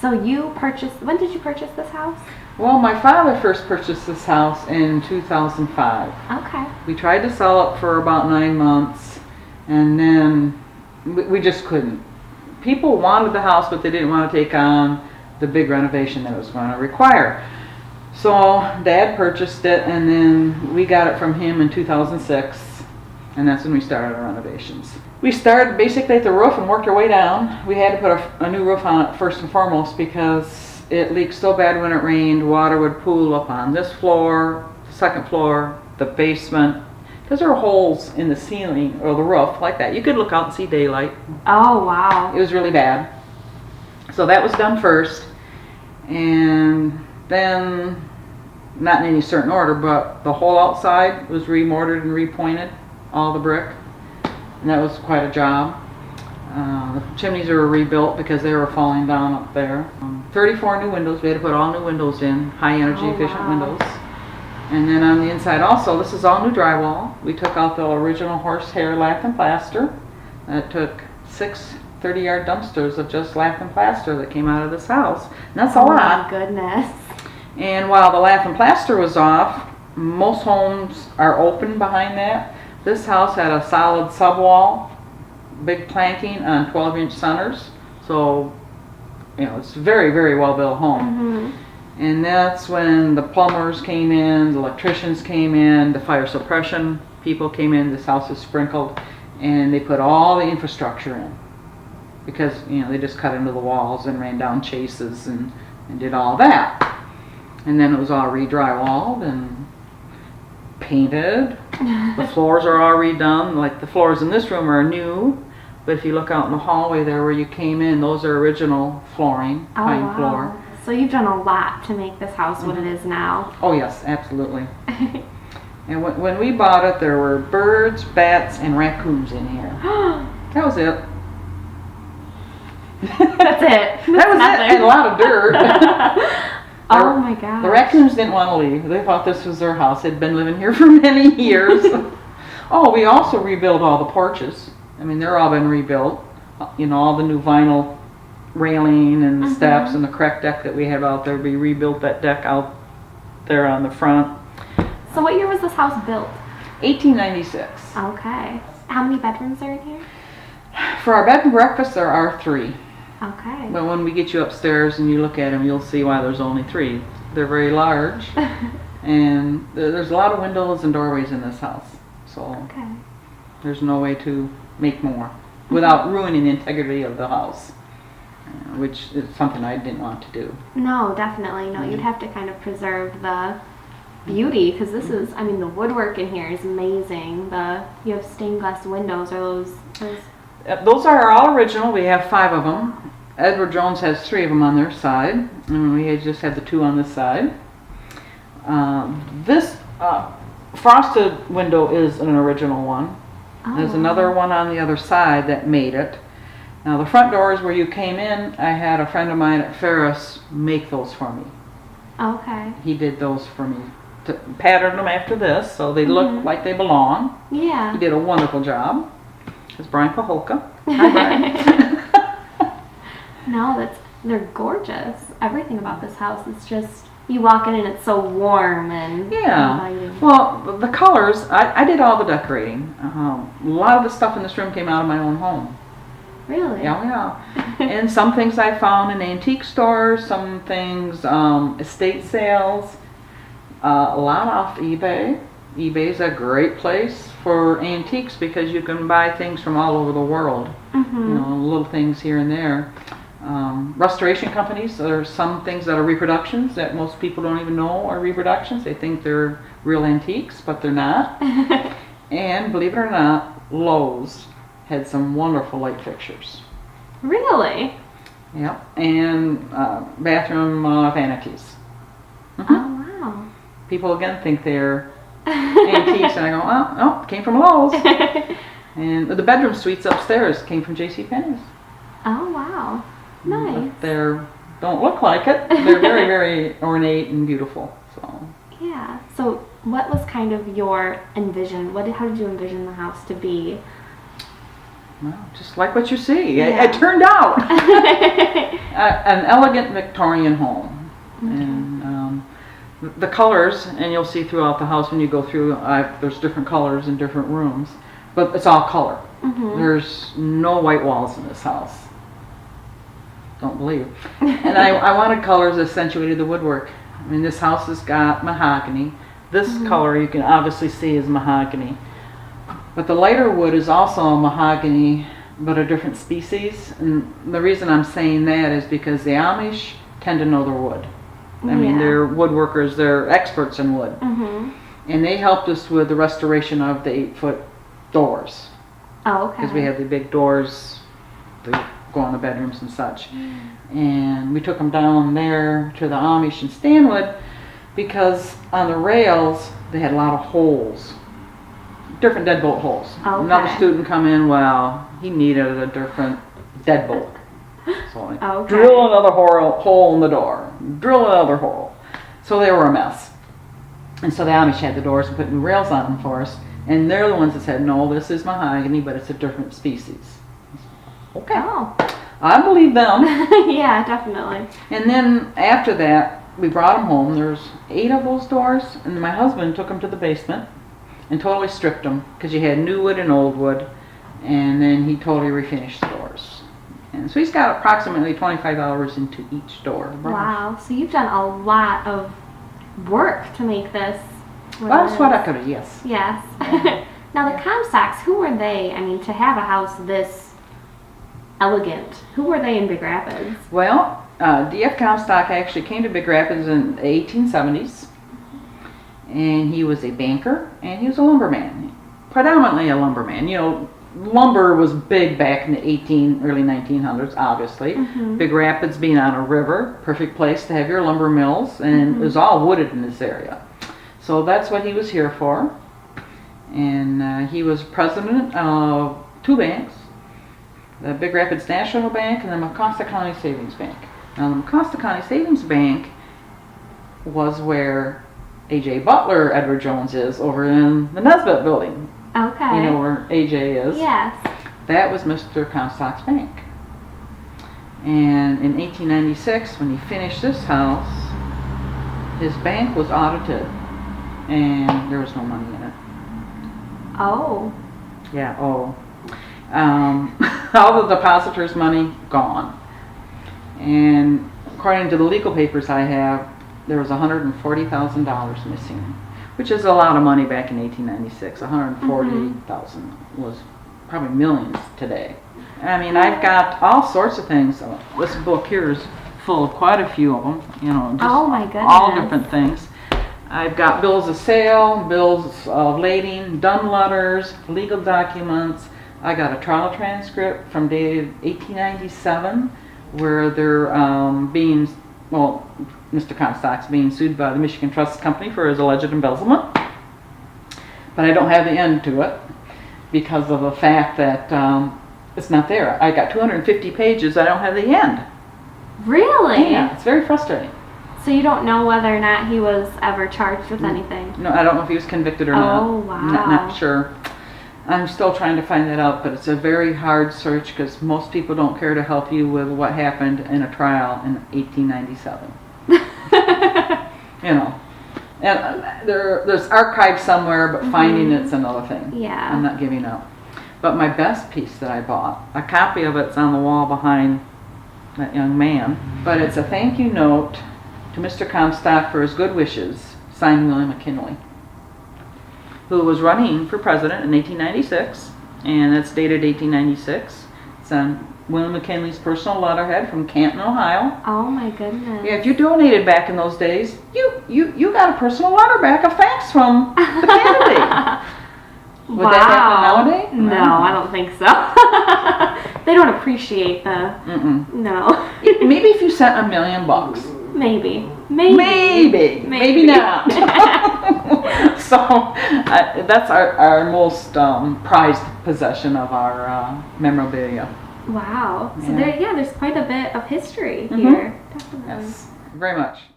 So when did you purchase this house? Well, my father first purchased this house in 2005. Okay. We tried to sell it for about 9 months, and then we just couldn't. People wanted the house, but they didn't want to take on the big renovation that it was going to require. So Dad purchased it, and then we got it from him in 2006, and that's when we started our renovations. We started basically at the roof and worked our way down. We had to put a new roof on it first and foremost because it leaked so bad when it rained. Water would pool up on this floor, the second floor, the basement, because there were holes in the ceiling or the roof like that. You could look out and see daylight. Oh, wow. It was really bad. So that was done first, and then, not in any certain order, but the whole outside was remortared and repointed, all the brick, and that was quite a job. The chimneys were rebuilt because they were falling down up there. 34 new windows. We had to put all new windows in, high energy efficient windows. And then on the inside also, this is all new drywall. We took out the original horsehair lath and plaster. It took 6 30-yard dumpsters of just lath and plaster that came out of this house. And that's a lot. Oh my goodness. And while the lath and plaster was off, most homes are open behind that. This house had a solid subwall, big planking on 12-inch centers. So, it's a very, very well-built home. And that's when the plumbers came in, the electricians came in, the fire suppression people came in. This house is sprinkled, and they put all the infrastructure in. Because, they just cut into the walls and ran down chases and did all that. And then it was all re-drywalled and painted. The floors are all redone. Like the floors in this room are new, but if you look out in the hallway there where you came in, those are original flooring, pine floor. So you've done a lot to make this house what it is now. Oh yes, absolutely. And when we bought it, there were birds, bats, and raccoons in here. That was it. That's it. That was it, and a lot of dirt. Oh my gosh. The raccoons didn't want to leave. They thought this was their house. They'd been living here for many years. Oh, we also rebuilt all the porches. They're all been rebuilt. All the new vinyl railing and the steps and the crack deck that we have out there. We rebuilt that deck out there on the front. So what year was this house built? 1896. Okay. How many bedrooms are in here? For our bed and breakfast, there are 3. Okay. But when we get you upstairs and you look at them, you'll see why there's only 3. They're very large, and there's a lot of windows and doorways in this house. So there's no way to make more without ruining the integrity of the house, which is something I didn't want to do. No, definitely. No, you'd have to kind of preserve the beauty, because this is, the woodwork in here is amazing. You have stained glass windows. Are those? Those are all original. We have 5 of them. Edward Jones has 3 of them on their side, and we just have the 2 on this side. This frosted window is an original one. There's another one on the other side that made it. Now the front doors where you came in, I had a friend of mine at Ferris make those for me. Okay. He did those for me. Patterned them after this, so they look like they belong. Yeah. He did a wonderful job. It's Brian Paholka. Hi, Brian. No, they're gorgeous. Everything about this house is just, you walk in and it's so warm and inviting. Well, the colors, I did all the decorating. A lot of the stuff in this room came out of my own home. Really? Yeah. And some things I found in antique stores, some things estate sales, a lot off eBay. eBay's a great place for antiques because you can buy things from all over the world. Little things here and there. Restoration companies, there are some things that are reproductions that most people don't even know are reproductions. They think they're real antiques, but they're not. And believe it or not, Lowe's had some wonderful light fixtures. Really? Yep. And bathroom vanities. Oh, wow. People again think they're antiques, and I go, oh, no, it came from Lowe's. And the bedroom suites upstairs came from JCPenney's. Oh, wow. Nice. But they don't look like it. They're very, very ornate and beautiful. So. Yeah. So what was kind of your envision? How did you envision the house to be? Well, just like what you see. Yeah. It turned out. An elegant Victorian home. Okay. And the colors, and you'll see throughout the house when you go through, there's different colors in different rooms, but it's all color. There's no white walls in this house. Don't believe. And I wanted colors that accentuated the woodwork. I mean, this house has got mahogany. This color you can obviously see is mahogany. But the lighter wood is also a mahogany, but a different species. And the reason I'm saying that is because the Amish tend to know their wood. I mean, they're woodworkers, they're experts in wood. And they helped us with the restoration of the 8-foot doors. Oh, okay. Because we have the big doors that go in the bedrooms and such. And we took them down there to the Amish in Stanwood because on the rails they had a lot of holes. Different deadbolt holes. Okay. Another student come in, well, he needed a different deadbolt. So I drill another hole in the door. Drill another hole. So they were a mess. And so the Amish had the doors and put new rails on them for us. And they're the ones that said, no, this is mahogany, but it's a different species. Okay. Oh. I believe them. Yeah, definitely. And then after that, we brought them home. There's 8 of those doors. And my husband took them to the basement and totally stripped them because you had new wood and old wood. And then he totally refinished the doors. And so he's got approximately $25 into each door. Wow. So you've done a lot of work to make this. Well, that's what I could have, yes. Yes. Now the Comstocks, who were they? I mean, to have a house this elegant, who were they in Big Rapids? Well, D.F. Comstock actually came to Big Rapids in the 1870s. And he was a banker and he was a lumberman. Predominantly a lumberman. You know, lumber was big back in the early 1900s, obviously. Big Rapids being on a river, perfect place to have your lumber mills, and it was all wooded in this area. So that's what he was here for. And he was president of 2 banks, the Big Rapids National Bank and the Comstock County Savings Bank. Now the Comstock County Savings Bank was where A.J. Butler Edward Jones is over in the Nesbitt building. Okay. You know where A.J. is? Yes. That was Mr. Comstock's bank. And in 1896, when he finished this house, his bank was audited and there was no money in it. Oh. Yeah, all the depositors' money gone. And according to the legal papers I have, there was $140,000 missing, which is a lot of money back in 1896. $140,000 was probably millions today. I mean, I've got all sorts of things. This book here is full of quite a few of them. You know, just oh my goodness. all different things. I've got bills of sale, bills of lading, dumb letters, legal documents. I got a trial transcript from dated 1897 where they're Mr. Comstock's being sued by the Michigan Trust Company for his alleged embezzlement. But I don't have the end to it because of the fact that it's not there. I got 250 pages, I don't have the end. Really? Yeah, it's very frustrating. So you don't know whether or not he was ever charged with anything? No, I don't know if he was convicted or not. Oh, wow. Not sure. I'm still trying to find that out, but it's a very hard search because most people don't care to help you with what happened in a trial in 1897. You know, and there's archives somewhere, but finding it's another thing. Yeah. I'm not giving up. But my best piece that I bought, a copy of it's on the wall behind that young man, but it's a thank you note to Mr. Comstock for his good wishes, signed William McKinley, who was running for president in 1896, and it's dated 1896. It's on William McKinley's personal letterhead from Canton, Ohio. Oh my goodness. Yeah, if you donated back in those days, you got a personal letter back of thanks from the candidate. Would that happen nowadays? No, I don't think so. They don't appreciate the. No. Maybe if you sent $1 million. Maybe not. So that's our most prized possession of our memorabilia. Wow. So Yeah. there's quite a bit of history here. Definitely. Yes, very much.